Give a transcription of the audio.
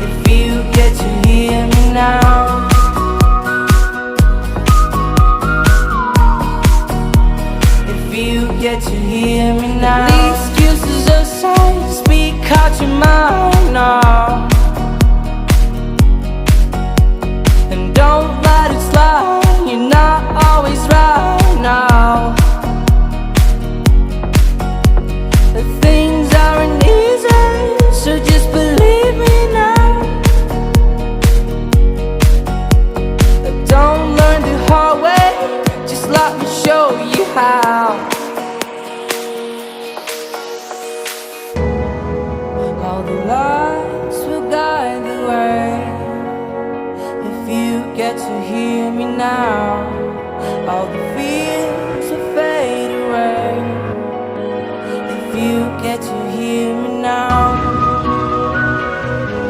If you get to hear me now, if you get to hear me now. The excuses aside, speak out your mind now, and don't let it slide. You're not always right now. The things aren't easy, so just believe me now. Don't learn the hard way, just let me show you how. All the lights will guide the way. If you get to hear me now, all the fears